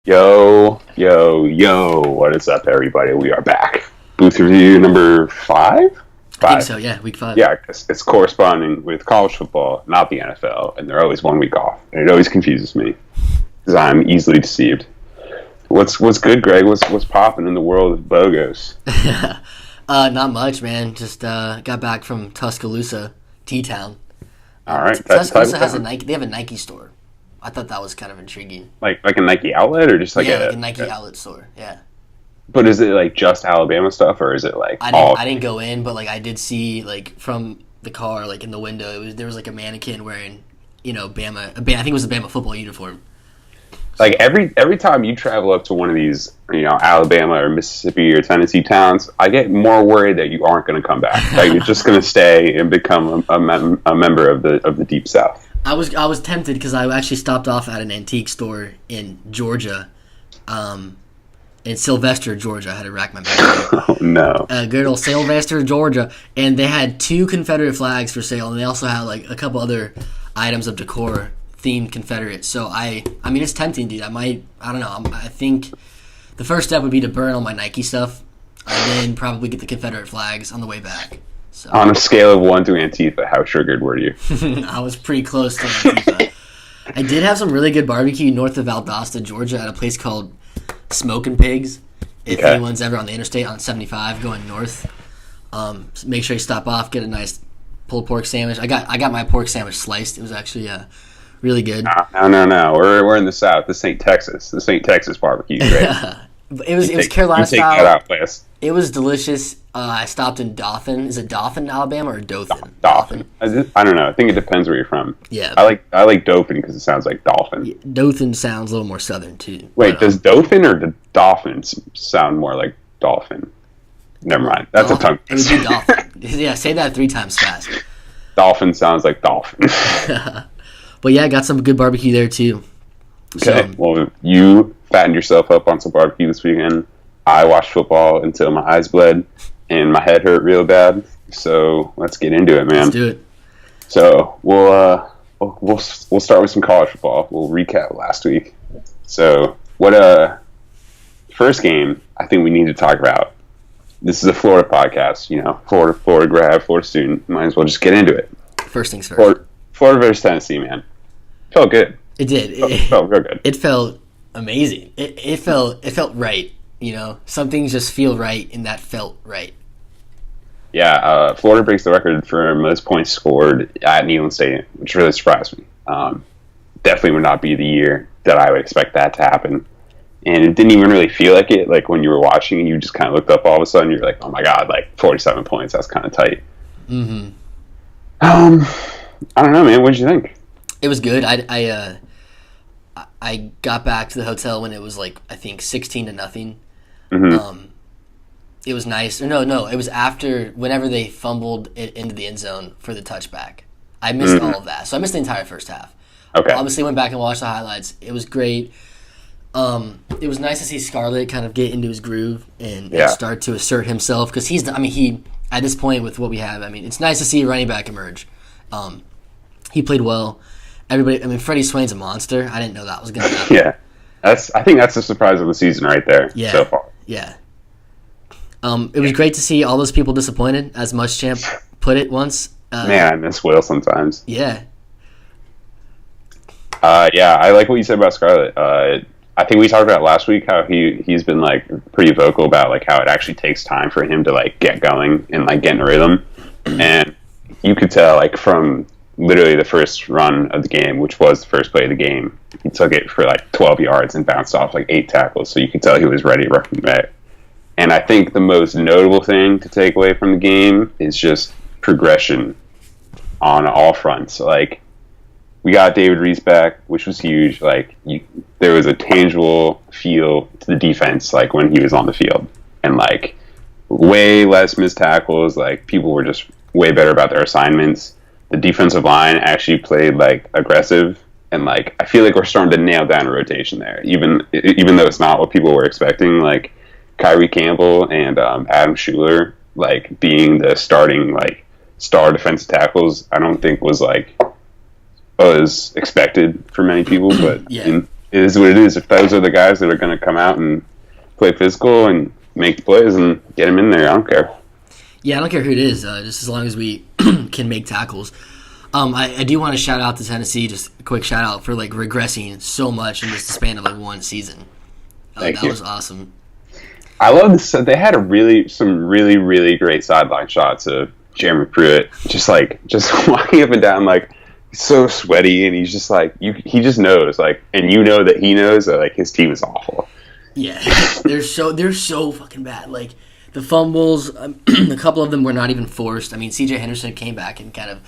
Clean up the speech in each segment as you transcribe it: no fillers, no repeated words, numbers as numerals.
Yo, yo, yo, what is up, everybody? We are back. Booth review number five? I think so, yeah, week 5. Yeah, it's corresponding with college football, not the NFL, and they're always 1 week off. And it always confuses me because I'm easily deceived. What's good, Greg? What's popping in the world of BOGOs? Not much, man. Just got back from Tuscaloosa, T-Town. All right. Tuscaloosa has a Nike. They have a Nike store. I thought that was kind of intriguing. Like a Nike outlet or just like a Nike outlet store, yeah. But is it like just Alabama stuff, or is it like I didn't go in, but like I did see like from the car, like in the window, there was like a mannequin wearing, Bama. I think it was a Bama football uniform. Like every time you travel up to one of these, Alabama or Mississippi or Tennessee towns, I get more worried that you aren't going to come back. Like you're just going to stay and become a member of the Deep South. I was tempted because I actually stopped off at an antique store in Georgia. In Sylvester, Georgia. I had to rack my memory. Oh, no. Good old Sylvester, Georgia. And they had 2 Confederate flags for sale, and they also had like a couple other items of decor themed Confederate. So I mean, it's tempting, dude. I don't know. I think the first step would be to burn all my Nike stuff, and then probably get the Confederate flags on the way back. So on a scale of 1 to Antifa, how triggered were you? I was pretty close to Antifa. I did have some really good barbecue north of Valdosta, Georgia, at a place called Smoking Pigs. If anyone's ever on the interstate on 75 going north, make sure you stop off, get a nice pulled pork sandwich. I got my pork sandwich sliced. It was actually really good. No. We're in the South. This ain't Texas. This ain't Texas barbecue, right? It was Carolina style. That out, please. It was delicious. I stopped in Dothan. Is it Dothan, Alabama, or Dothan? Dothan. I don't know. I think it depends where you're from. Yeah. I like Dothan because it sounds like dolphin. Yeah, Dothan sounds a little more southern too. Wait, does Dothan or the Dolphins sound more like dolphin? Never mind. That's dolphin. A tongue. It would be dolphin. Yeah, say that 3 times fast. Dolphin sounds like dolphin. But yeah, I got some good barbecue there too. Okay, well, you fattened yourself up on some barbecue this weekend. I watched football until my eyes bled and my head hurt real bad. So let's get into it, man. Let's do it. So we'll start with some college football. We'll recap last week. So first game I think we need to talk about. This is a Florida podcast, Florida grad, Florida student. Might as well just get into it. First things first. Florida versus Tennessee, man. Felt good. It did. It felt real good. It felt amazing. It felt right. Some things just feel right, and that felt right. Yeah, Florida breaks the record for most points scored at Neyland Stadium, which really surprised me. Definitely would not be the year that I would expect that to happen. And it didn't even really feel like it. Like when you were watching, you just kind of looked up all of a sudden, you're like, oh my God, like 47 points, that's kind of tight. Mm-hmm. I don't know, man. What did you think? It was good. I got back to the hotel when it was like, I think 16-0. Mm-hmm. It was nice. No, it was after whenever they fumbled it into the end zone for the touchback. I missed all of that, so I missed the entire first half. Okay. Obviously, went back and watched the highlights. It was great. It was nice to see Scarlett kind of get into his groove and start to assert himself because he at this point with what we have. I mean, it's nice to see a running back emerge. He played well. Freddie Swain's a monster. I didn't know that was going to happen. Yeah, I think that's the surprise of the season right there so far. Yeah. It was great to see all those people disappointed, as Muschamp put it once. Man, I miss Will sometimes. Yeah. I like what you said about Scarlett. I think we talked about last week how he's been like pretty vocal about like how it actually takes time for him to like get going and like get in a rhythm, and you could tell like from literally the first run of the game, which was the first play of the game, he took it for like 12 yards and bounced off like 8 tackles, so you could tell he was ready right from there. And I think the most notable thing to take away from the game is just progression on all fronts. Like, we got David Reese back, which was huge. Like, there was a tangible feel to the defense, like, when he was on the field. And, like, way less missed tackles. Like, people were just way better about their assignments. The defensive line actually played, like, aggressive. And, like, I feel like we're starting to nail down a rotation there. Even though it's not what people were expecting, like, Kyrie Campbell and Adam Schuler, like, being the starting, like, star defensive tackles, I don't think was, like, was expected for many people, but it is what it is. If those are the guys that are going to come out and play physical and make plays and get them in there, I don't care. Yeah, I don't care who it is, just as long as we can make tackles. I do want to shout out to Tennessee, just a quick shout out for like regressing so much in just the span of like one season. That was awesome. I love this. They had some really great sideline shots of Jeremy Pruitt, just walking up and down, like so sweaty, and he's just like he just knows, like, and you know that he knows that like his team is awful. Yeah, they're so fucking bad. Like the fumbles, a couple of them were not even forced. I mean, C.J. Henderson came back and kind of.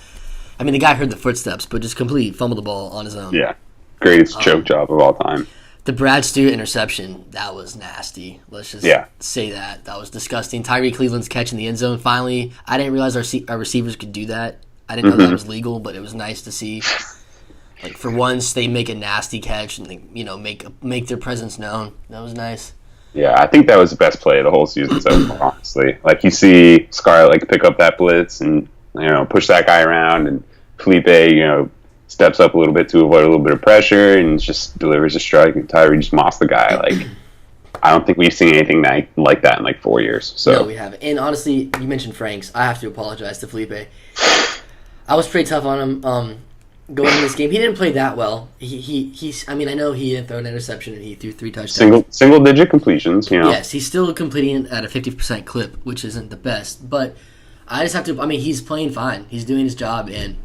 I mean, the guy heard the footsteps, but just completely fumbled the ball on his own. Yeah, greatest choke job of all time. The Brad Stewart interception, that was nasty. Let's just say that. That was disgusting. Tyree Cleveland's catch in the end zone. Finally, I didn't realize our receivers could do that. I didn't know that was legal, but it was nice to see. Like, for once, they make a nasty catch and they, make their presence known. That was nice. Yeah, I think that was the best play of the whole season so far, honestly. Like, you see Scarlett, like, pick up that blitz and, push that guy around, and Felipe, steps up a little bit to avoid a little bit of pressure and just delivers a strike, and Tyree just mossed the guy. Like, I don't think we've seen anything like that in like 4 years. So no, we haven't. And honestly, you mentioned Franks. I have to apologize to Felipe. I was pretty tough on him going in this game. He didn't play that well. He's. I mean, I know he didn't throw an interception and he threw 3 touchdowns. Single digit completions. Yes, he's still completing at a 50% clip, which isn't the best. But I just have to. I mean, he's playing fine. He's doing his job, and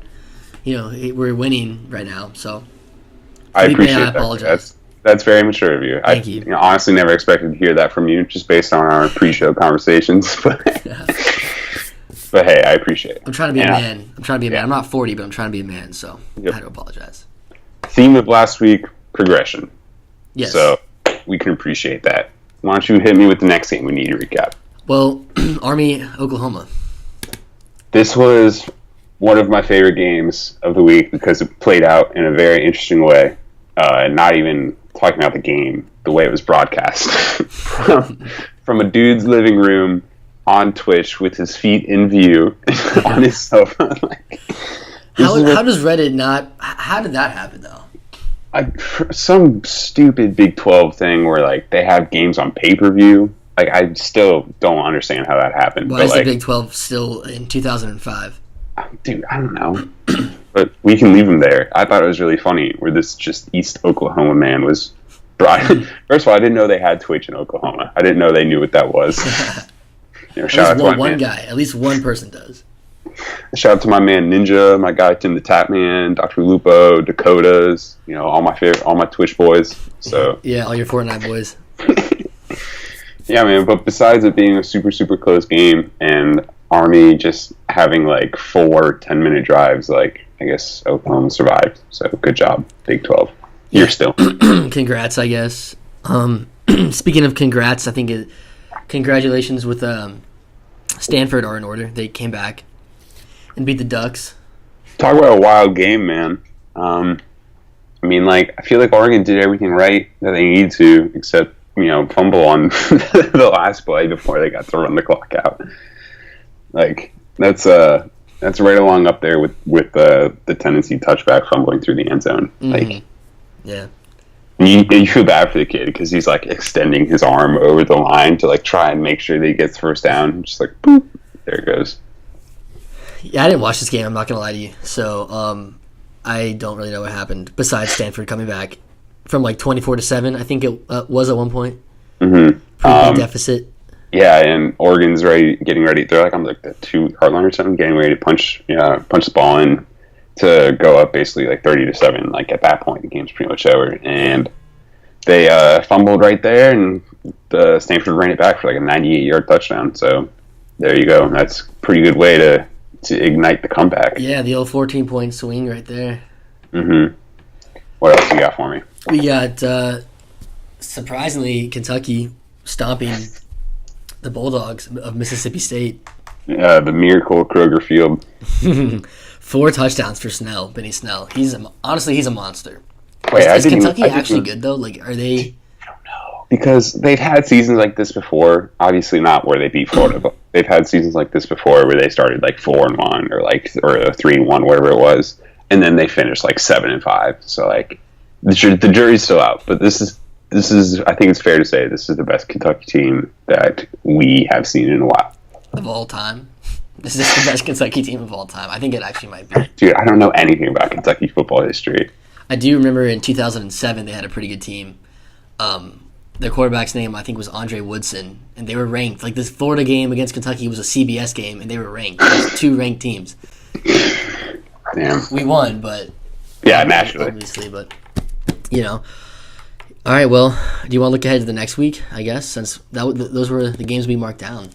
we're winning right now. So I appreciate that. I apologize. That's very mature of you. Thank you. Honestly never expected to hear that from you, just based on our pre-show conversations. But hey, I appreciate it. I'm trying to be a man. I'm not 40, but I'm trying to be a man, so I had to apologize. Theme of last week, progression. Yes. So we can appreciate that. Why don't you hit me with the next game we need to recap? Well, Army, Oklahoma. This was one of my favorite games of the week because it played out in a very interesting way. And not even talking about the game, the way it was broadcast. from a dude's living room on Twitch with his feet in view on his cell phone. How does Reddit not... How did that happen, though? Some stupid Big 12 thing where, like, they have games on pay-per-view. Like, I still don't understand how that happened. Why is the Big 12 still in 2005? Dude, I don't know. But we can leave them there. I thought it was really funny where this just East Oklahoma man was brought. First of all, I didn't know they had Twitch in Oklahoma. I didn't know they knew what that was. Shout out to one guy. At least one person does. Shout out to my man Ninja, my guy Tim the Tap Man, Dr. Lupo, Dakotas. All my Twitch boys. So yeah, all your Fortnite boys. Yeah, man. But besides it being a super super close game and Army just having like 4 10-minute drives, like, I guess Oklahoma survived. So good job, Big 12. You're still. Congrats, I guess. Speaking of congrats, I think congratulations with Stanford are in order. They came back and beat the Ducks. Talk about a wild game, man. I mean, like, I feel like Oregon did everything right that they needed to, except, fumble on the last play before they got to run the clock out. Like, that's right along up there with the Tennessee touchback fumbling through the end zone. Mm-hmm. Like, yeah. You feel bad for the kid because he's like extending his arm over the line to like try and make sure that he gets first down. Just like, boop, there it goes. Yeah, I didn't watch this game. I'm not gonna lie to you. So I don't really know what happened besides Stanford coming back from like 24-7. I think it was at one point. Mm-hmm. Pretty big deficit. Yeah, and Oregon's getting ready. They're like on like the 2-yard line or something, getting ready to punch the ball in to go up basically like 30-7. Like at that point, the game's pretty much over, and they fumbled right there, and the Stanford ran it back for like a 98-yard touchdown. So there you go. That's a pretty good way to ignite the comeback. Yeah, the old 14-point swing right there. Mm-hmm. What else you got for me? We got surprisingly Kentucky stomping the Bulldogs of Mississippi State. The miracle Kroger Field. 4 touchdowns for Snell, Benny Snell. He's a monster. Wait, is Kentucky actually good though? Like, are they? I don't know, because they've had seasons like this before. Obviously, not where they beat Florida, but they've had seasons like this before where they started like 4-1 or 3-1, whatever it was, and then they finished like 7-5. So like the jury's still out, but this is I think it's fair to say this is the best Kentucky team that we have seen in a while. Of all time? This is the best Kentucky team of all time. I think it actually might be. Dude, I don't know anything about Kentucky football history. I do remember in 2007 they had a pretty good team. Their quarterback's name, I think, was Andre Woodson, and they were ranked. Like, this Florida game against Kentucky was a CBS game, and they were ranked. It was 2 ranked teams. Damn. We won, but... Yeah, naturally. Obviously, but, you know. All right, well, do you want to look ahead to the next week, I guess, since those were the games we marked down?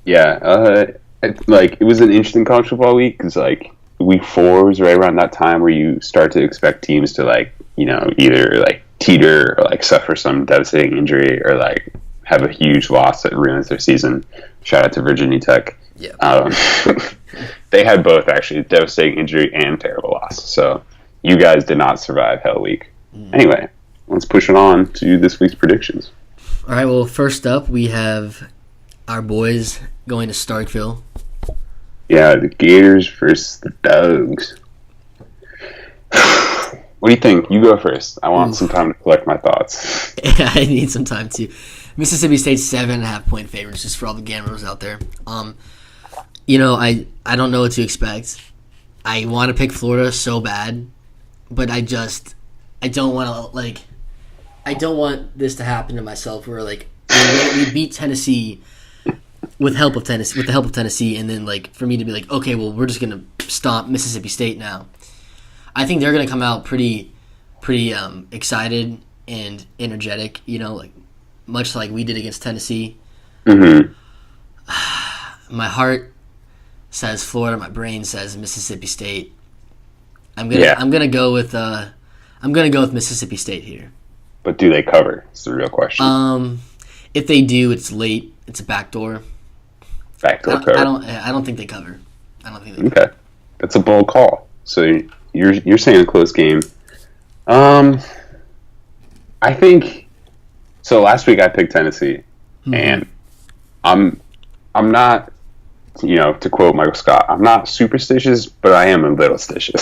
Yeah, it was an interesting college football week, because, like, week 4 was right around that time where you start to expect teams to, like, you know, either, like, teeter or, like, suffer some devastating injury or, like, have a huge loss that ruins their season. Shout out to Virginia Tech. Yeah. They had both, actually, devastating injury and terrible loss. So you guys did not survive Hell Week. Anyway, let's push it on to this week's predictions. All right, well, first up, we have our boys going to Starkville. Yeah, the Gators versus the Dogs. What do you think? You go first. I want some time to collect my thoughts. I need some time too. Mississippi State's 7.5-point favorites, just for all the Gamblers out there. You know, I don't know what to expect. I want to pick Florida so bad, but I don't want to, like, I don't want this to happen to myself where, like, we beat Tennessee with the help of Tennessee, and then, like, for me to be like, okay, well, we're just gonna stomp Mississippi State now. I think they're gonna come out pretty excited and energetic, you know, like much like we did against Tennessee. Mm-hmm. My heart says Florida, my brain says Mississippi State. I'm gonna go with Mississippi State here. But do they cover? It's the real question. If they do, it's late. It's a backdoor. Backdoor cover. I don't think they cover. Okay, that's a bold call. So you're saying a close game. I think so. Last week I picked Tennessee, and I'm not, you know, to quote Michael Scott, I'm not superstitious, but I am a little stitious.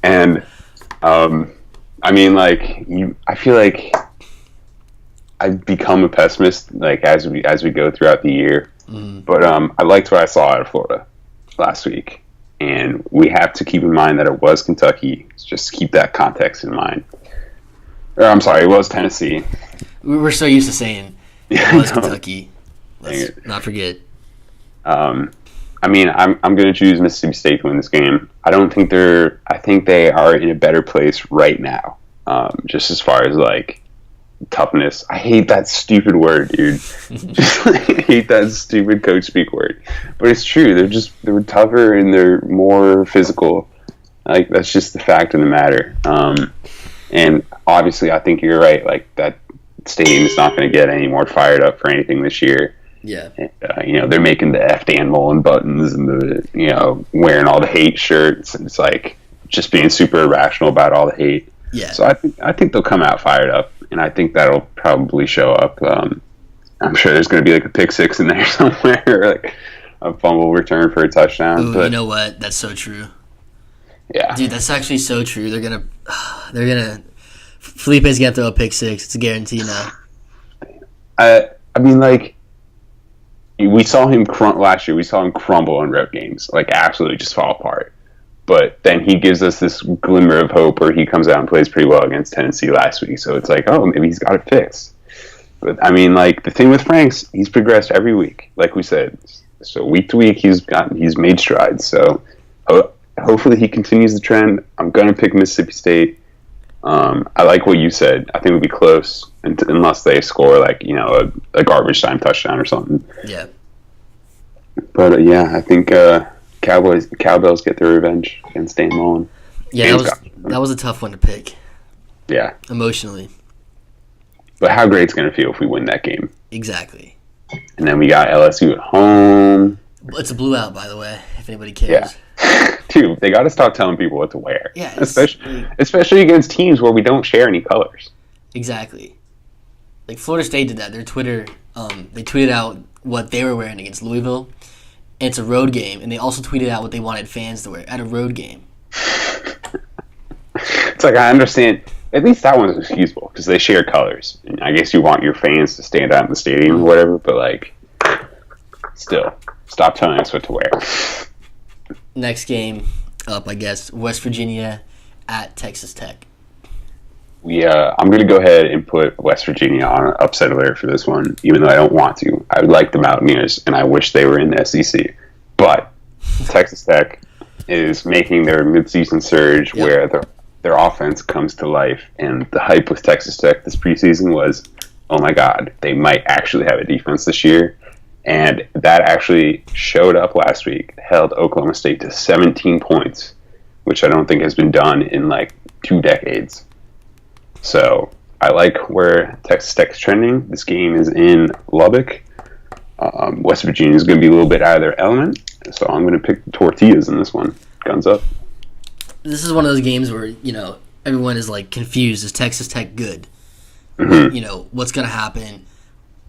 And I mean, like, I feel like I've become a pessimist, like, as we go throughout the year. But I liked what I saw out of Florida last week, and we have to keep in mind that it was Kentucky. Just keep that context in mind. Or I'm sorry, it was Tennessee. We're so used to saying it was Kentucky. Let's not forget. I mean, I'm going to choose Mississippi State to win this game. I think they are in a better place right now. Just as far as, like, toughness. I hate that stupid word, dude. I hate that stupid coach speak word. But it's true. They're tougher and they're more physical. Like, that's just the fact of the matter. And obviously, I think you're right. Like, that stadium is not going to get any more fired up for anything this year. Yeah. And, you know, they're making the F. Dan Mullen buttons and the, you know, wearing all the hate shirts. And it's like just being super irrational about all the hate. Yeah. So I think they'll come out fired up, and I think that'll probably show up. I'm sure there's going to be like a pick six in there somewhere, or like a fumble return for a touchdown. Ooh, but you know what? That's so true. Yeah, dude, that's actually so true. Felipe's gonna throw a pick six. It's a guarantee now. I mean, like, we saw him last year. We saw him crumble in road games, like absolutely just fall apart. But then he gives us this glimmer of hope where he comes out and plays pretty well against Tennessee last week. So it's like, oh, maybe he's got it fixed. But, I mean, like, the thing with Franks, he's progressed every week, like we said. So week to week, he's made strides. So hopefully he continues the trend. I'm going to pick Mississippi State. I like what you said. I think it'll be close unless they score, like, you know, a garbage time touchdown or something. Yeah. But, yeah, I think Cowbells get their revenge against Dan Mullen. Yeah, that was a tough one to pick. Yeah. Emotionally. But how great it's going to feel if we win that game. Exactly. And then we got LSU at home. It's a blue out, by the way, if anybody cares. Yeah. Dude, they got to stop telling people what to wear. Yeah. Especially against teams where we don't share any colors. Exactly. Like, Florida State did that. Their Twitter, they tweeted out what they were wearing against Louisville. And it's a road game. And they also tweeted out what they wanted fans to wear at a road game. It's like I understand. At least that one's excusable because they share colors. And I guess you want your fans to stand out in the stadium or whatever, but like, still, stop telling us what to wear. Next game up, I guess, West Virginia at Texas Tech. I'm going to go ahead and put West Virginia on an upset alert for this one, even though I don't want to. I would like the Mountaineers, and I wish they were in the SEC. But Texas Tech is making their midseason surge where their offense comes to life, and the hype with Texas Tech this preseason was, oh my God, they might actually have a defense this year. And that actually showed up last week, held Oklahoma State to 17 points, which I don't think has been done in like 2 decades. So I like where Texas Tech is trending. This game is in Lubbock. West Virginia is going to be a little bit out of their element, so I'm going to pick the Tortillas in this one. Guns up. This is one of those games where, everyone is like confused. Is Texas Tech good? Mm-hmm. What's going to happen?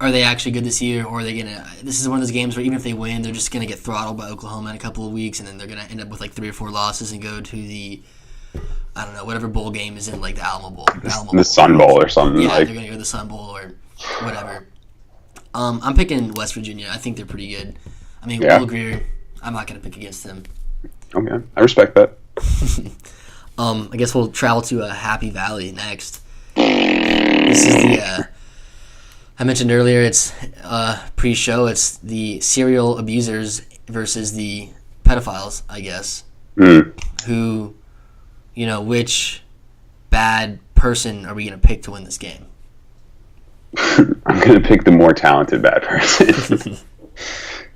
Are they actually good this year, or are they going to... This is one of those games where even if they win, they're just going to get throttled by Oklahoma in a couple of weeks, and then they're going to end up with like 3 or 4 losses and go to the... I don't know, whatever bowl game is in, like, the Alamo Bowl. The Sun Bowl or something. Yeah, they're going to go to the Sun Bowl or whatever. I'm picking West Virginia. I think they're pretty good. I mean, Will Greer, I'm not going to pick against him. Okay, I respect that. I guess we'll travel to Happy Valley next. This is the... I mentioned earlier, it's pre-show. It's the serial abusers versus the pedophiles, I guess. Who... which bad person are we going to pick to win this game? I'm going to pick the more talented bad person.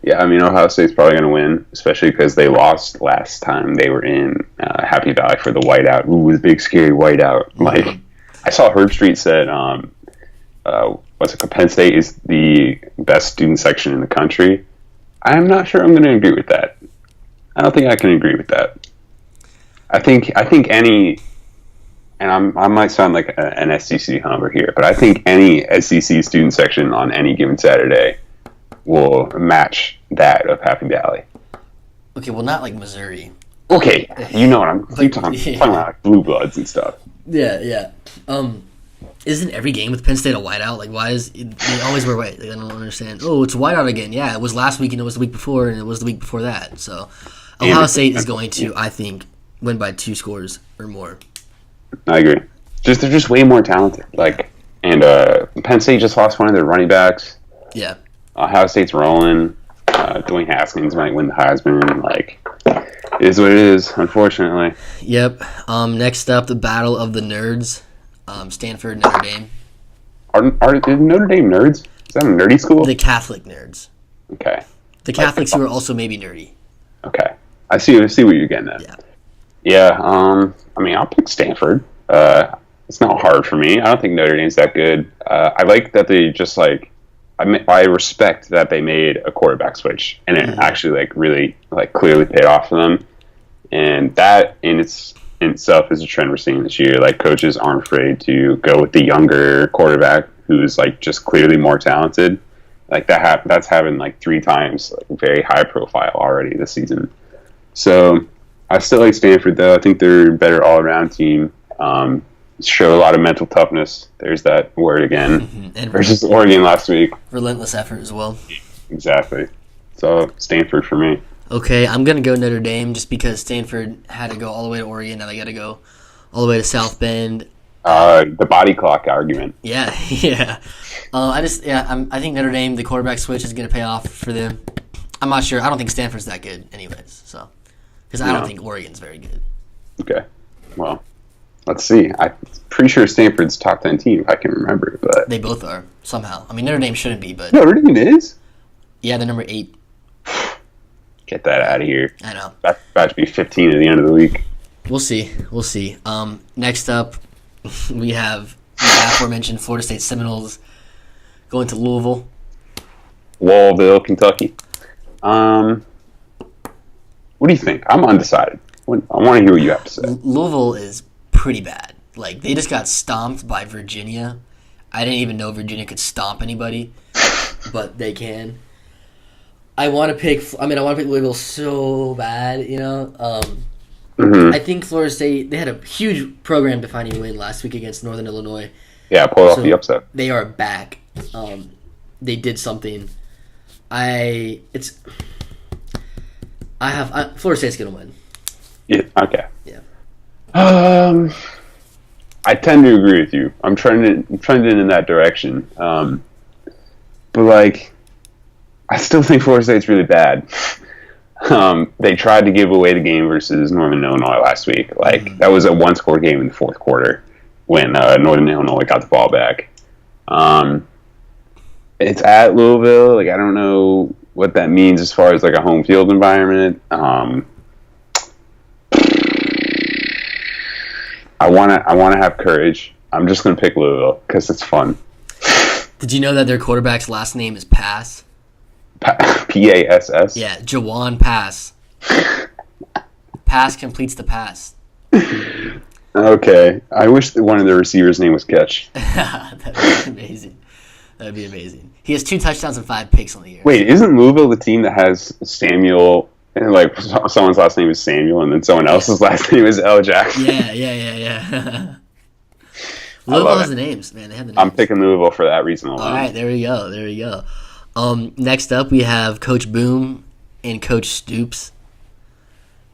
Yeah, I mean, Ohio State's probably going to win, especially because they lost last time they were in Happy Valley for the whiteout. Ooh, the big, scary whiteout. Like, I saw Herb Street said, Penn State is the best student section in the country. I'm not sure I'm going to agree with that. I don't think I can agree with that. I think any, and I might sound like an SEC homer here, but I think any SEC student section on any given Saturday will match that of Happy Valley. Okay, well, not like Missouri. Okay, you know what I'm talking about, like Blue Bloods and stuff. Yeah. Isn't every game with Penn State a whiteout? Like, why is it, they always wear white? Like, I don't understand. Oh, it's a whiteout again. Yeah, it was last week, and it was the week before, and it was the week before that. So, Ohio State is going to, I think, win by 2 scores or more. I agree. They're just way more talented. And Penn State just lost one of their running backs. Yeah. Ohio State's rolling. Dwayne Haskins might win the Heisman. It is what it is, unfortunately. Yep. Next up, the Battle of the Nerds. Stanford, Notre Dame. Are Notre Dame nerds? Is that a nerdy school? The Catholic nerds. Okay. The Catholics who are also maybe nerdy. Okay. I see what you're getting at. Yeah. Yeah, I mean, I'll pick Stanford. It's not hard for me. I don't think Notre Dame's that good. I like that they just, I respect that they made a quarterback switch, and it actually, really, clearly paid off for them. And that, in itself, is a trend we're seeing this year. Coaches aren't afraid to go with the younger quarterback who's, just clearly more talented. That's happened, 3 times, very high profile already this season. So... I still like Stanford, though. I think they're a better all-around team. Show a lot of mental toughness. There's that word again. And versus Oregon last week. Relentless effort as well. Exactly. So, Stanford for me. Okay, I'm going to go Notre Dame just because Stanford had to go all the way to Oregon. Now they got to go all the way to South Bend. The body clock argument. Yeah. I think Notre Dame, the quarterback switch is going to pay off for them. I'm not sure. I don't think Stanford's that good anyways, so... Because I don't think Oregon's very good. Okay. Well, let's see. I'm pretty sure Stanford's top 10 team, if I can remember. But they both are, somehow. I mean, Notre Dame shouldn't be, but... Notre Dame is? Yeah, they're number 8. Get that out of here. I know. That's about to be 15 at the end of the week. We'll see. Next up, we have the aforementioned Florida State Seminoles going to Louisville. Louisville, Kentucky. What do you think? I'm undecided. I want to hear what you have to say. Louisville is pretty bad. They just got stomped by Virginia. I didn't even know Virginia could stomp anybody, but they can. I want to pick Louisville so bad, Mm-hmm. I think Florida State, they had a huge program-defining win last week against Northern Illinois. Yeah, pulled off the upset. They are back. They did something. Florida State's gonna win. Yeah. Okay. Yeah. I tend to agree with you. I'm trending in that direction. But like, I still think Florida State's really bad. They tried to give away the game versus Northern Illinois last week. Like, that was a one-score game in the fourth quarter when Northern Illinois got the ball back. It's at Louisville. Like, I don't know what that means as far as like a home field environment. I wanna have courage. I'm just gonna pick Louisville because it's fun. Did you know that their quarterback's last name is Pass? Pass. Yeah, Jawan Pass. Pass completes the pass. Okay, I wish that one of the receivers' name was Catch. That'd be amazing. That'd be amazing. He has 2 touchdowns and 5 picks on the year. Wait, isn't Louisville the team that has Samuel? And like someone's last name is Samuel, and then someone else's last name is L. Jackson. Yeah. Louisville has the names, man. They have the names. I'm picking Louisville for that reason alone. All right, there we go. Next up, we have Coach Boom and Coach Stoops.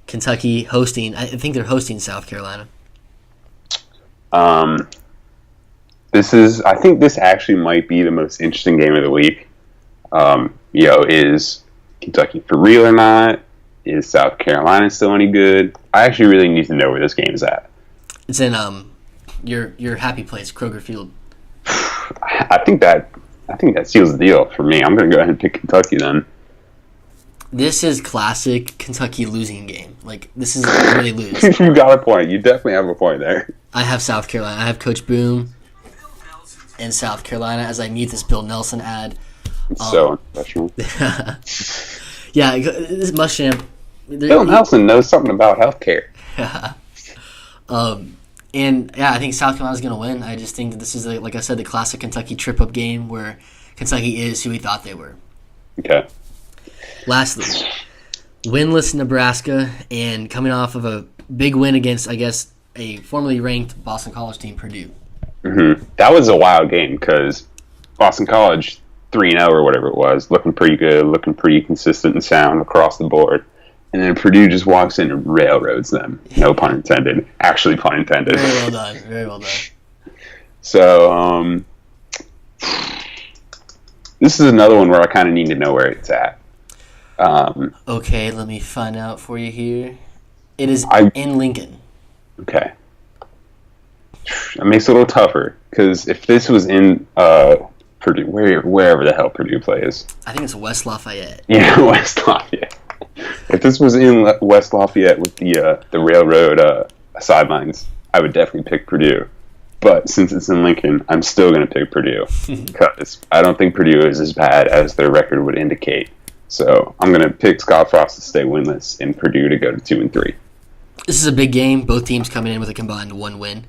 Kentucky hosting. I think they're hosting South Carolina. I think this actually might be the most interesting game of the week. Is Kentucky for real or not? Is South Carolina still any good? I actually really need to know where this game is at. It's in your happy place, Kroger Field. I think that seals the deal for me. I'm going to go ahead and pick Kentucky then. This is classic Kentucky losing game. Like, this is where they lose. You got a point. You definitely have a point there. I have South Carolina. I have Coach Boom in South Carolina as I mute this Bill Nelson ad. So unprofessional. Yeah, this Muschamp. Bill Nelson knows something about healthcare. And yeah, I think South Carolina's going to win. I just think that this is, like I said, the classic Kentucky trip-up game where Kentucky is who we thought they were. Okay. Lastly, winless Nebraska and coming off of a big win against, I guess, a formerly ranked Boston College team, Purdue. Mm-hmm. That was a wild game because Boston College 3-0 or whatever it was, looking pretty good, looking pretty consistent and sound across the board. And then Purdue just walks in and railroads them. No pun intended. Actually, pun intended. Very well done. Very well done. So, this is another one where I kind of need to know where it's at. Okay, let me find out for you here. It is in Lincoln. Okay. That makes it a little tougher, because if this was in Purdue, wherever the hell Purdue plays. I think it's West Lafayette. Yeah, West Lafayette. If this was in West Lafayette with the railroad sidelines, I would definitely pick Purdue. But since it's in Lincoln, I'm still going to pick Purdue because I don't think Purdue is as bad as their record would indicate. So I'm going to pick Scott Frost to stay winless and Purdue to go to 2-3. This is a big game. Both teams coming in with a combined 1 win.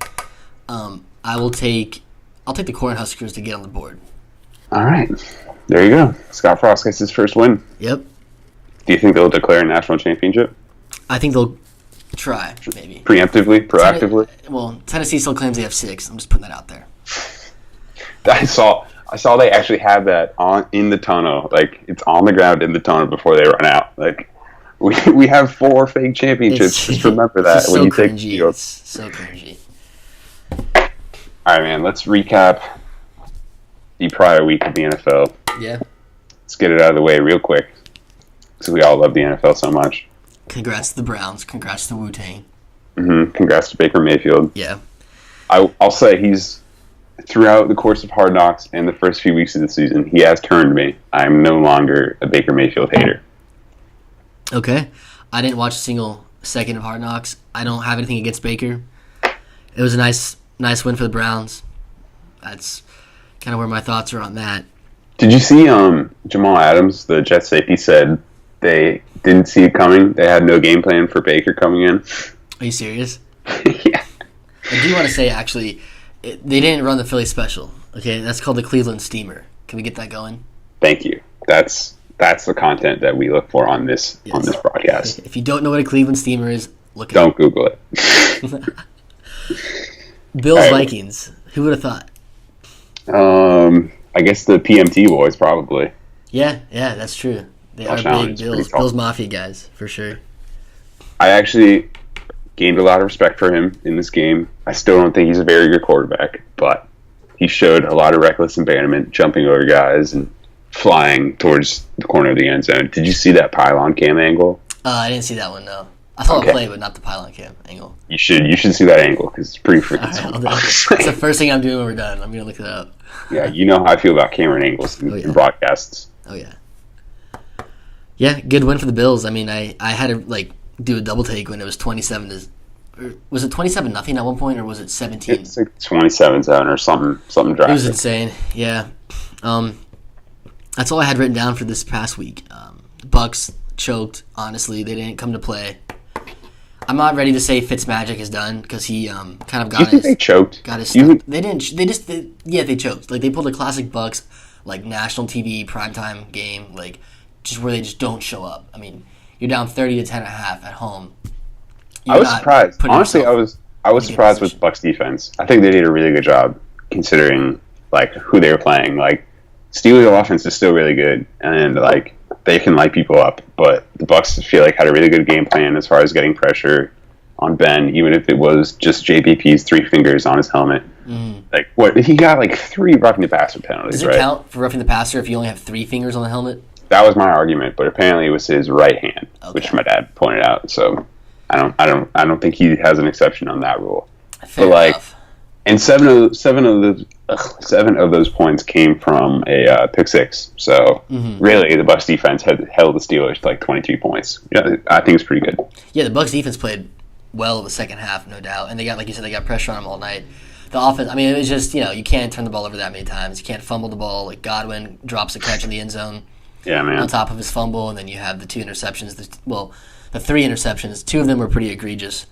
I'll take the Cornhuskers to get on the board. All right. There you go. Scott Frost gets his first win. Yep. Do you think they'll declare a national championship? I think they'll try, maybe. Preemptively? Proactively? Tennessee still claims they have 6. I'm just putting that out there. I saw they actually have that in the tunnel. Like, it's on the ground in the tunnel before they run out. Like, we have 4 fake championships. Just remember that when you take the field. It's so cringy. All right, man. Let's recap the prior week of the NFL. Yeah. Let's get it out of the way real quick, because we all love the NFL so much. Congrats to the Browns. Congrats to Wu-Tang. Mm-hmm. Congrats to Baker Mayfield. Yeah. I'll say he's, throughout the course of Hard Knocks and the first few weeks of the season, he has turned me. I'm no longer a Baker Mayfield hater. Okay. I didn't watch a single second of Hard Knocks. I don't have anything against Baker. It was a nice win for the Browns. That's kind of where my thoughts are on that. Did you see Jamal Adams, the Jets safety, said they didn't see it coming? They had no game plan for Baker coming in. Are you serious? Yeah. I do want to say, actually, they didn't run the Philly special. Okay, that's called the Cleveland Steamer. Can we get that going? Thank you. That's the content that we look for on this broadcast. If you don't know what a Cleveland Steamer is, Look Don't Google it. Bills All right. Vikings. Who would have thought? I guess the PMT boys probably. Yeah, that's true. They Josh are Allen big is pretty Bills. tall. Bills Mafia guys, for sure. I actually gained a lot of respect for him in this game. I still don't think he's a very good quarterback, but he showed a lot of reckless abandonment, jumping over guys and flying towards the corner of the end zone. Did you see that pylon cam angle? I didn't see that one, no. I saw Okay. a play, but not the pylon cam angle. You should see that angle because it's pretty freaking All right, I'll sweet. do it. It's the first thing I'm doing when we're done. I'm going to look it up. Yeah, you know how I feel about camera angles in Oh, yeah. broadcasts. Oh, yeah. Yeah, good win for the Bills. I mean, I had to, like, do a double take when it was 27 to... Or was it 27-0 at one point, or was it 17? It's like 27 zone or something It was drastic. insane. Yeah. That's all I had written down for this past week. Bucks choked. Honestly, they didn't come to play. I'm not ready to say Fitzmagic is done because he kind of Do you got think they choked? his You stuff. think- They didn't. They choked. Like they pulled a classic Bucks like national TV primetime game, like just where they just don't show up. I mean, you're down 30 to 10 and a half at home. You're I was not surprised. putting Honestly, I yourself was in a good surprised with position. Bucks defense. I think they did a really good job considering like who they were playing. Like Steelers offense is still really good and like they can light people up, but the Bucks feel like had a really good game plan as far as getting pressure on Ben, even if it was just JPP's 3 fingers on his helmet. Like what he got like 3 roughing the passer penalties, Does it right? count for roughing the passer if you only have 3 fingers on the helmet? That was my argument, but apparently it was his right hand, which Okay. my dad pointed out. So I don't think he has an exception on that rule. Fair like, enough. And seven of those points came from a pick six. So really, the Bucs defense had held the Steelers to like 23 points. Yeah, I think it's pretty good. Yeah, the Bucks defense played well the second half, no doubt, and they got, like you said, they got pressure on them all night. The offense, I mean, it was just, you can't turn the ball over that many times. You can't fumble the ball. Like Godwin drops a catch in the end zone Yeah, man. on top of his fumble, and then you have the 2 interceptions. The 3 interceptions. 2 of them were pretty egregious.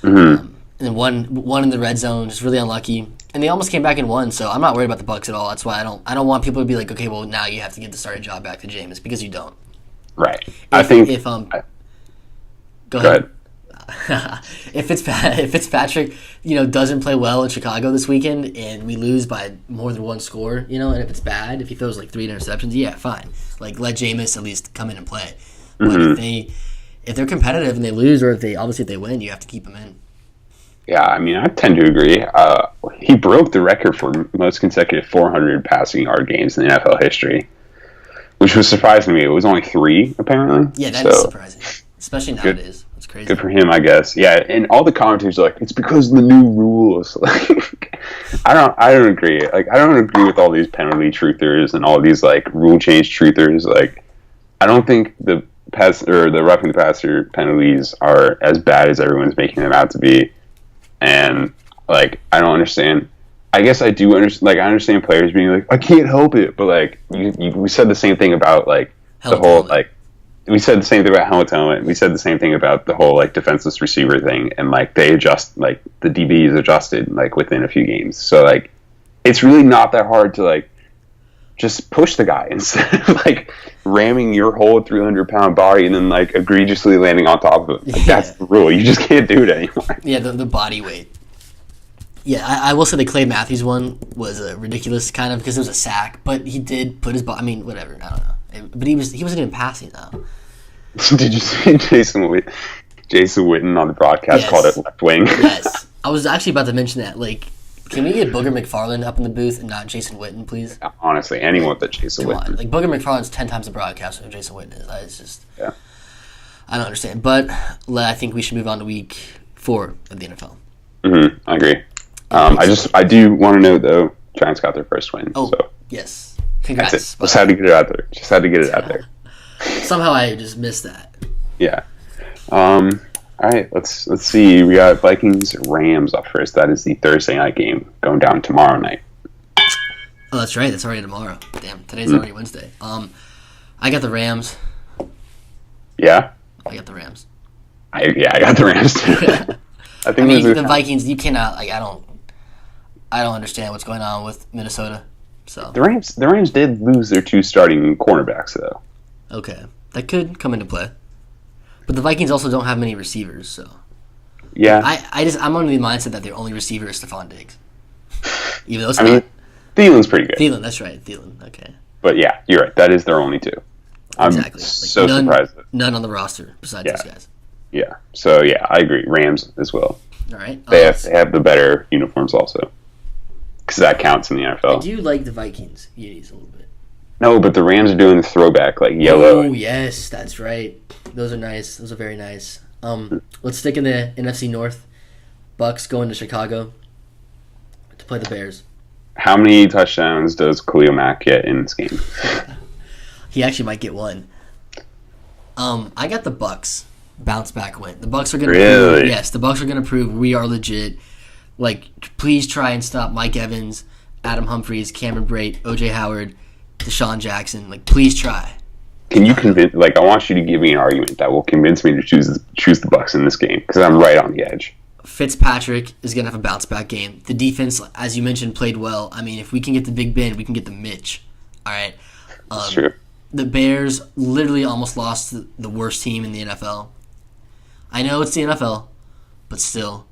And then one in the red zone, just really unlucky. And they almost came back and won. So I'm not worried about the Bucks at all. That's why I don't want people to be like, okay, well now you have to get the starting job back to Jameis, because you don't. Right. I think. Go Go ahead. ahead. if Fitzpatrick, doesn't play well in Chicago this weekend and we lose by more than 1 score, and if it's bad, if he throws like 3 interceptions, yeah, fine. Like let Jameis at least come in and play. But if they're competitive and they lose, or if they win, you have to keep them in. Yeah, I mean, I tend to agree. He broke the record for most consecutive 400 passing yard games in NFL history, which was surprising to me. It was only 3, apparently. Yeah, that is surprising, especially nowadays. It's crazy. Good for him, I guess. Yeah, and all the commentators are like, it's because of the new rules. Like, I don't agree. Like, I don't agree with all these penalty truthers and all these like rule change truthers. Like, I don't think the roughing the passer penalties are as bad as everyone's making them out to be. And like, I don't understand. I guess I do understand. Like, I understand players being like, I can't help it, but like, we said the same thing about like the whole like. We said the same thing about helmet to helmet. We said the same thing about the whole like defenseless receiver thing, and like they adjust, like the DBs adjusted like within a few games. So like, it's really not that hard to like just push the guy instead of like ramming your whole 300-pound body and then like egregiously landing on top of it. Like, that's the rule. You just can't do it anymore. Yeah, the body weight. Yeah, I will say the Clay Matthews one was ridiculous, kind of, because it was a sack, but he did put his body. I mean, whatever. I don't know, but he wasn't even passing though. Did you see Jason Witten on the broadcast Yes. called it left wing? Yes, I was actually about to mention that. Like, can we get Booger McFarland up in the booth and not Jason Witten, please? Honestly, anyone but Jason Come on. Witten. Like, Booger McFarland's 10 times the broadcaster than Jason Witten is. It's just, Yeah. I don't understand. But I think we should move on to week 4 of the NFL. I agree. I do want to note though, Giants got their first win. Oh, so yes. that's Congrats. it. Just had to get it out there. Just had to get it out there. Somehow I just missed that. Yeah. All right. Let's see. We got Vikings Rams up first. That is the Thursday night game going down tomorrow night. Oh, that's right. That's already tomorrow. Damn, today's already Wednesday. I got the Rams. Yeah. I got the Rams. I got the Rams too. I think I mean, there's the Vikings. You cannot like. I don't understand what's going on with Minnesota. So the Rams did lose their 2 starting cornerbacks though. okay, that could come into play. But the Vikings also don't have many receivers, so Yeah. I'm under the mindset that their only receiver is Stephon Diggs. Even though it's I mean, Thielen's pretty good. Thielen, that's right. Thielen, okay. But yeah, you're right. That is their only two. I'm Exactly. so none, surprised. None on the roster besides these guys. Yeah. So yeah, I agree. Rams as well. All right. They have the better uniforms also, because that counts in the NFL. I do like the Vikings unis a little bit. No, but the Rams are doing the throwback, like yellow. Oh yes, that's right. Those are nice. Those are very nice. Let's stick in the NFC North. Bucks going to Chicago to play the Bears. How many touchdowns does Khalil Mack get in this game? He actually might get one. I got the Bucks bounce back win. The Bucks are going to prove, yes, the Bucks are going to prove we are legit. Like, please try and stop Mike Evans, Adam Humphries, Cameron Brate, OJ Howard, Deshaun Jackson. Like, please try. Can you convince? Like, I want you to give me an argument that will convince me to choose the Bucks in this game, because I'm right on the edge. Fitzpatrick is going to have a bounce back game. The defense, as you mentioned, played well. I mean, if we can get the Big Ben, we can get the Mitch. All right. That's true. The Bears literally almost lost to the worst team in the NFL. I know it's the NFL, but still.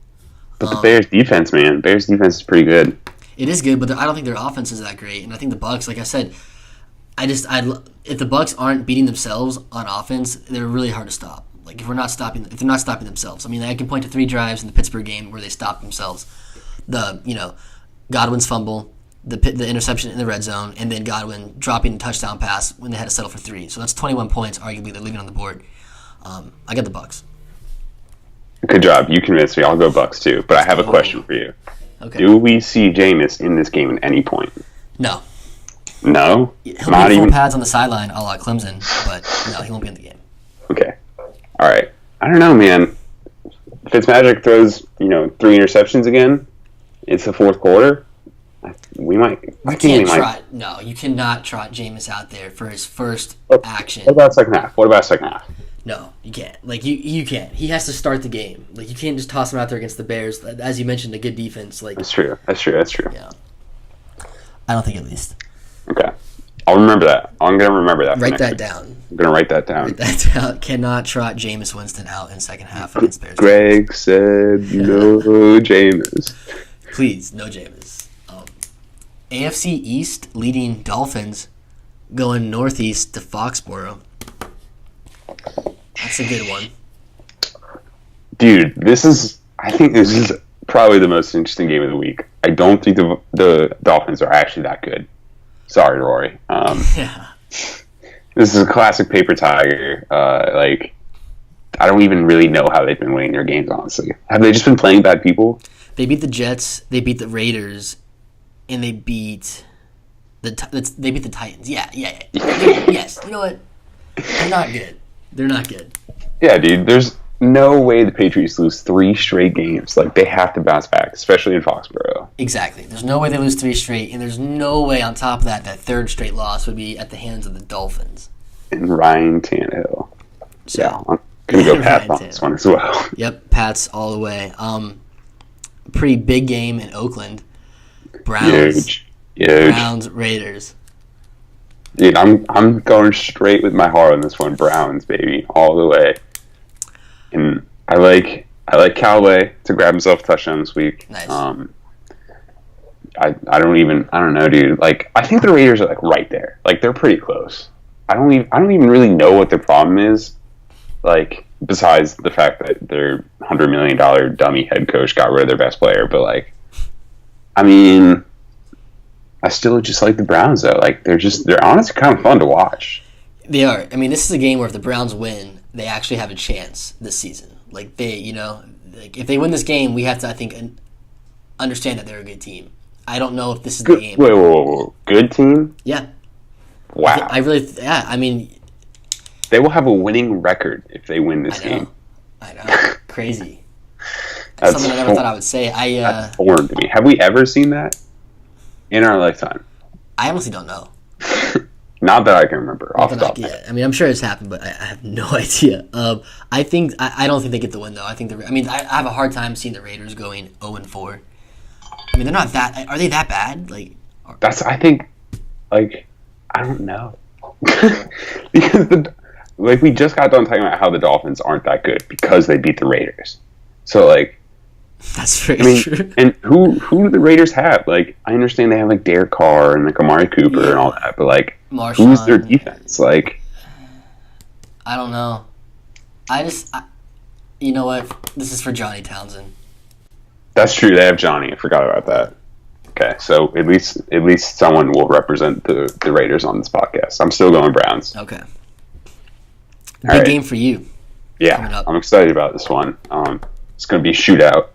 But the Bears defense, man. Bears defense is pretty good. It is good, but I don't think their offense is that great. And I think the Bucks, like I said, if the Bucks aren't beating themselves on offense, they're really hard to stop. Like if they're not stopping themselves. I mean, I can point to 3 drives in the Pittsburgh game where they stopped themselves. Godwin's fumble, the interception in the red zone, and then Godwin dropping the touchdown pass when they had to settle for 3. So that's 21 points. Arguably, they're leaving on the board. I got the Bucks. Good job. You convinced me. I'll go Bucks too. But I have a question for you. Okay. Do we see Jameis in this game at any point? No. No? He'll be full pads on the sideline a la Clemson, but no, he won't be in the game. Okay. All right. I don't know, man. Fitzmagic throws, 3 interceptions again. It's the fourth quarter. We might. No, you cannot trot Jameis out there for his first action. What about second half? No, you can't. Like you can't. He has to start the game. Like you can't just toss him out there against the Bears. As you mentioned, a good defense. Like That's true. Yeah. I don't think at least. Okay. I'll remember that. I'm gonna remember that. Write that down. I'm gonna write that down. Cannot trot Jameis Winston out in second half against Bears. Greg said no Jameis. Please, no Jameis. AFC East leading Dolphins going northeast to Foxborough. That's a good one. Dude, I think this is probably the most interesting game of the week. I don't think the Dolphins are actually that good. Sorry, Rory. Yeah. This is a classic paper tiger. I don't even really know how they've been winning their games, honestly. Have they just been playing bad people? They beat the Jets, they beat the Raiders, and they beat the Titans. Yeah. Yes. You know what? They're not good. Yeah, dude. There's no way the Patriots lose 3 straight games. Like, they have to bounce back, especially in Foxborough. Exactly. There's no way they lose 3 straight, and there's no way on top of that 3rd straight loss would be at the hands of the Dolphins. And Ryan Tannehill. So, yeah, I'm going to go Pats on this one as well. Yep, Pats all the way. Pretty big game in Oakland. Huge. Browns, Raiders. Dude, I'm going straight with my heart on this one. Browns, baby, all the way. And I like Callaway to grab himself a touchdown this week. Nice. I don't know, dude. Like, I think the Raiders are like right there. Like, they're pretty close. I don't even really know what their problem is. Like, besides the fact that their $100 million dummy head coach got rid of their best player, but like, I mean, I still just like the Browns though. Like, they're honestly kind of fun to watch. They are. I mean, this is a game where if the Browns win, they actually have a chance this season. Like if they win this game, we have to, I think, understand that they're a good team. I don't know if this is the game. Wait. Good team? Yeah. Wow. I mean, they will have a winning record if they win this game. I know. Crazy. That's something I never thought I would say. That's foreign to me. Have we ever seen that in our lifetime? I honestly don't know. Not that I can remember off the top of my head. I mean, I'm sure it's happened, but I have no idea. I don't think they get the win though. I have a hard time seeing the Raiders going 0-4. I mean, they're not that. Are they that bad? Like, I think, like, I don't know. Because we just got done talking about how the Dolphins aren't that good because they beat the Raiders. So like, That's very true. and who do the Raiders have? Like, I understand they have like Derek Carr and like Amari Cooper and all that, but like, who's their defense? Like, I don't know. You know what? This is for Johnny Townsend. That's true. They have Johnny. I forgot about that. Okay, so at least someone will represent the Raiders on this podcast. I'm still going Browns. Okay. Big game for you. Yeah, I'm excited about this one. It's going to be a shootout.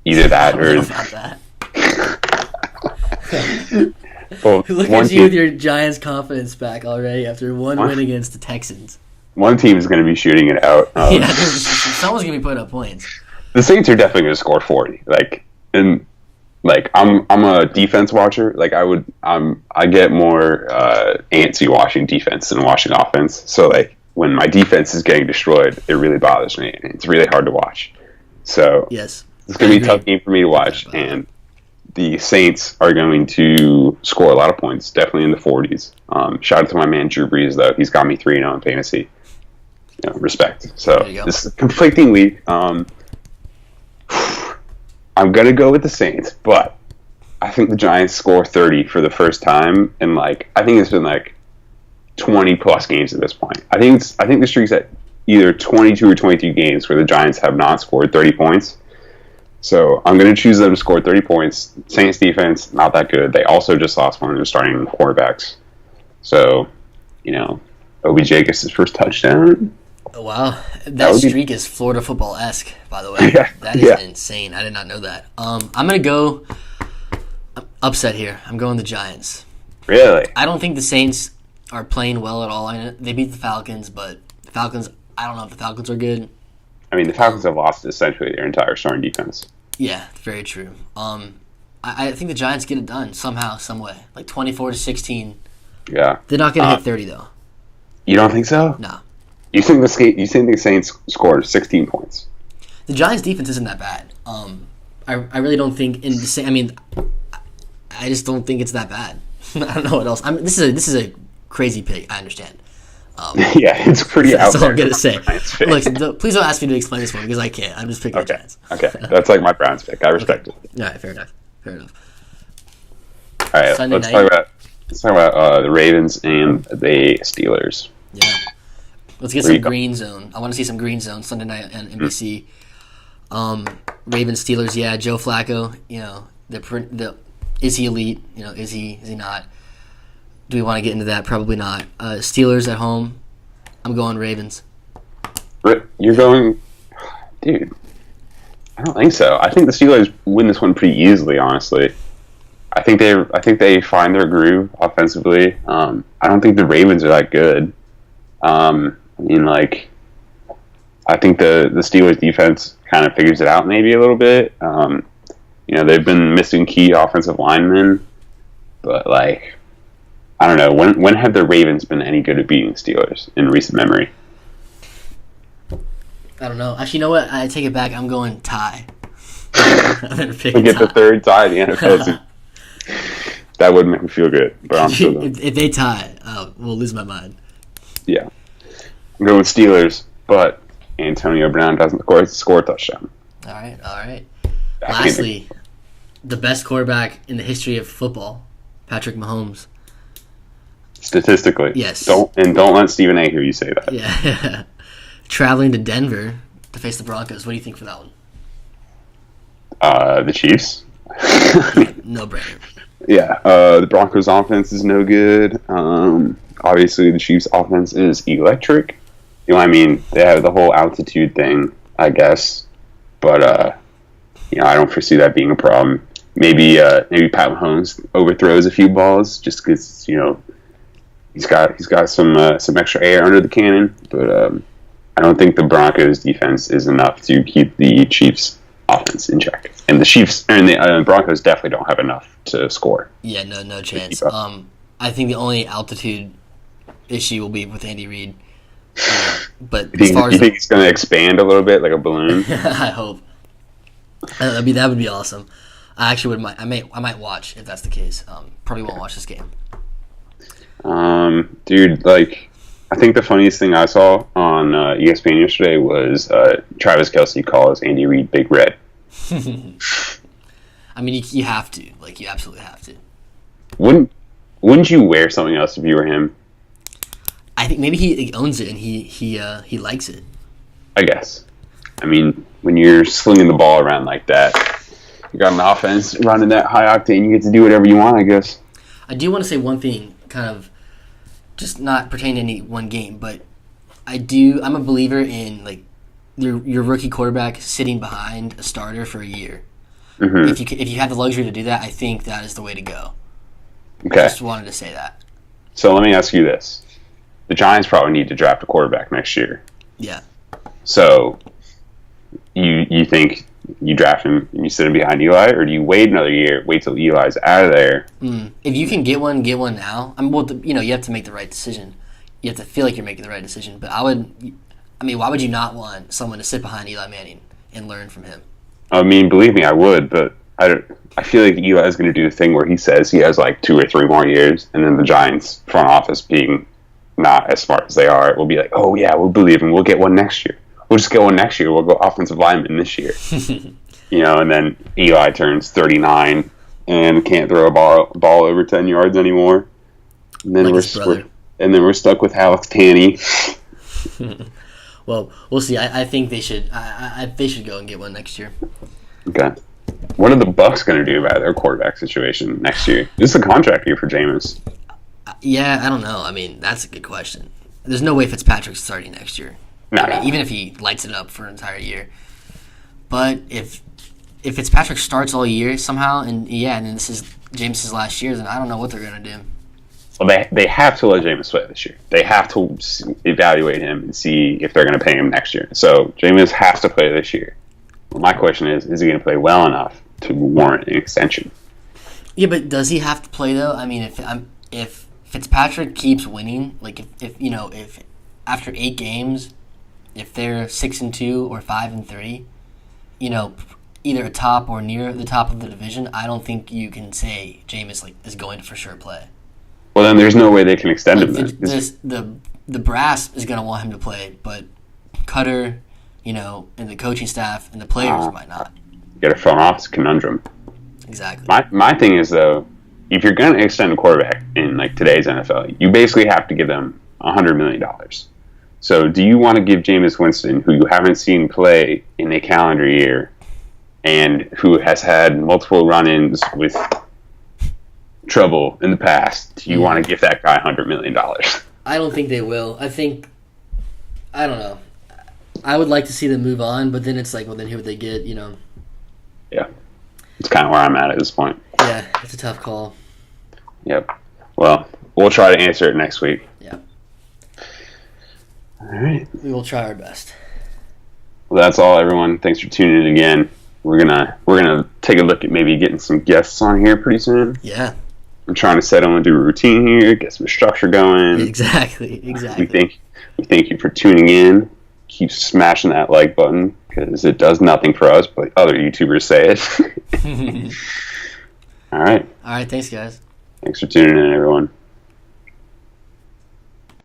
Either that or. About that. Well, look at you with your Giants confidence back already after one win against the Texans. One team is going to be shooting it out. Yeah, someone's going to be putting up points. The Saints are definitely going to score 40. I'm a defense watcher. Like I get more antsy watching defense than watching offense. So like when my defense is getting destroyed, it really bothers me. It's really hard to watch. So yes, it's going to be a tough game for me to watch. And the Saints are going to score a lot of points, definitely in the 40s. Shout out to my man Drew Brees though. He's got me 3-0 in fantasy. Respect. So this is a conflicting week. I'm going to go with the Saints, but I think the Giants score 30 for the first time in I think it's been 20 plus games at this point. I think the streak's at either 22 or 23 games where the Giants have not scored 30 points. So I'm going to choose them to score 30 points. Saints defense, not that good. They also just lost one of their starting quarterbacks. So, OBJ gets his first touchdown. Oh, wow. That streak is Florida football-esque, by the way. Yeah, that is insane. I did not know that. I'm going to go upset here. I'm going the Giants. Really? I don't think the Saints are playing well at all. They beat the Falcons, but the Falcons, I don't know if the Falcons are good. I mean, the Falcons have lost essentially their entire starting defense. Yeah, very true. I think the Giants get it done somehow, some way. 24-16. Yeah. They're not going to hit 30, though. You don't think so? No. You think the Saints scored 16 points? The Giants' defense isn't that bad. I really don't think I just don't think it's that bad. I don't know what else. This is a crazy pick. I understand. Yeah, it's pretty out there. That's all I'm gonna say. Look, please don't ask me to explain this one because I can't. I'm just picking the Giants. Okay, that's like my Browns pick. I respect it. All right, fair enough. All right, let's talk about the Ravens and the Steelers. Yeah. Let's get some green zone. I want to see some green zone Sunday night on NBC. Ravens, Steelers, yeah. Joe Flacco, is he elite? Is he not? Do we want to get into that? Probably not. Steelers at home. I'm going Ravens. You're going, dude. I don't think so. I think the Steelers win this one pretty easily. Honestly, I think they find their groove offensively. I don't think the Ravens are that good. I think the Steelers defense kind of figures it out maybe a little bit. They've been missing key offensive linemen, but I don't know. When have the Ravens been any good at beating Steelers in recent memory? I don't know. Actually, you know what? I take it back. I'm going tie. I'm going to pick get the third tie in the NFL. That would make me feel good. But I'm still going. If they tie, we'll lose my mind. Yeah. I'm going with Steelers, but Antonio Brown doesn't score a touchdown. All right. Lastly, the best quarterback in the history of football, Patrick Mahomes. Statistically. Yes. Don't let Stephen A. hear you say that. Yeah. Traveling to Denver to face the Broncos. What do you think for that one? The Chiefs. No brainer. Yeah. The Broncos offense is no good. Obviously, the Chiefs offense is electric. They have the whole altitude thing, I guess. But, I don't foresee that being a problem. Maybe Pat Mahomes overthrows a few balls just because, he's got some extra air under the cannon. But I don't think the Broncos defense is enough to keep the Chiefs offense in check. And the Chiefs and the Broncos definitely don't have enough to score. Yeah, no chance. I think the only altitude issue will be with Andy Reid. But you think he's going to expand a little bit like a balloon? I hope. That would be awesome. I actually would. I might watch if that's the case. Probably won't watch this game. Dude, I think the funniest thing I saw on ESPN yesterday was Travis Kelce calls Andy Reid Big Red. I mean, you have to. Like, you absolutely have to. Wouldn't you wear something else if you were him? I think maybe he owns it and he likes it. I guess. I mean, when you're slinging the ball around like that, you got an offense running that high octane, you get to do whatever you want, I guess. I do want to say one thing, kind of, just not pertaining to any one game, but I'm a believer in, like, your rookie quarterback sitting behind a starter for a year. Mm-hmm. If you have the luxury to do that, I think that is the way to go. Okay. I just wanted to say that. So let me ask you this. The Giants probably need to draft a quarterback next year. Yeah. So you think you draft him and you sit him behind Eli, or do you wait another year, wait till Eli's out of there? If you can get one now. I mean, well, you have to make the right decision. You have to feel like you're making the right decision. But why would you not want someone to sit behind Eli Manning and learn from him? I mean, believe me, I would, but I feel like Eli's going to do the thing where he says he has like 2 or 3 more years, and then the Giants front office, being not as smart as they are, will be like, oh yeah, we'll believe him. We'll get one next year. We'll just get one next year. We'll go offensive lineman this year. And then Eli turns 39 and can't throw a ball over 10 yards anymore. And then we're stuck with Alex Tanney. Well, we'll see. I think they should. They should go and get one next year. Okay. What are the Bucs going to do about their quarterback situation next year? This is a contract year for Jameis. Yeah, I don't know. I mean, that's a good question. There's no way Fitzpatrick's starting next year. No. Even if he lights it up for an entire year. But if Fitzpatrick starts all year somehow, and then this is Jameis' last year, then I don't know what they're going to do. Well, they have to let Jameis play this year. They have to evaluate him and see if they're going to pay him next year. So Jameis has to play this year. Well, my question is he going to play well enough to warrant an extension? Yeah, but does he have to play though? I mean, if Fitzpatrick keeps winning, like if after 8 games, if they're 6-2 or 5-3, either atop or near the top of the division, I don't think you can say Jameis is going to for sure play. Well, then there's no way they can extend him. The brass is going to want him to play, but Cutter, and the coaching staff and the players might not. Get a front office conundrum. Exactly. My thing is, though, if you're going to extend a quarterback in today's NFL, you basically have to give them $100 million. So do you want to give Jameis Winston, who you haven't seen play in a calendar year and who has had multiple run-ins with trouble in the past, do you want to give that guy $100 million? I don't think they will. I don't know. I would like to see them move on, but then it's like, well, then who would they get, Yeah. It's kind of where I'm at this point. Yeah, it's a tough call. Yep. Well, we'll try to answer it next week. Yeah. All right. We will try our best. Well, that's all, everyone. Thanks for tuning in again. We're gonna take a look at maybe getting some guests on here pretty soon. Yeah. I'm trying to settle into a routine here, get some structure going. Exactly. We thank you for tuning in. Keep smashing that like button because it does nothing for us, but other YouTubers say it. All right. All right. Thanks, guys. Thanks for tuning in, everyone.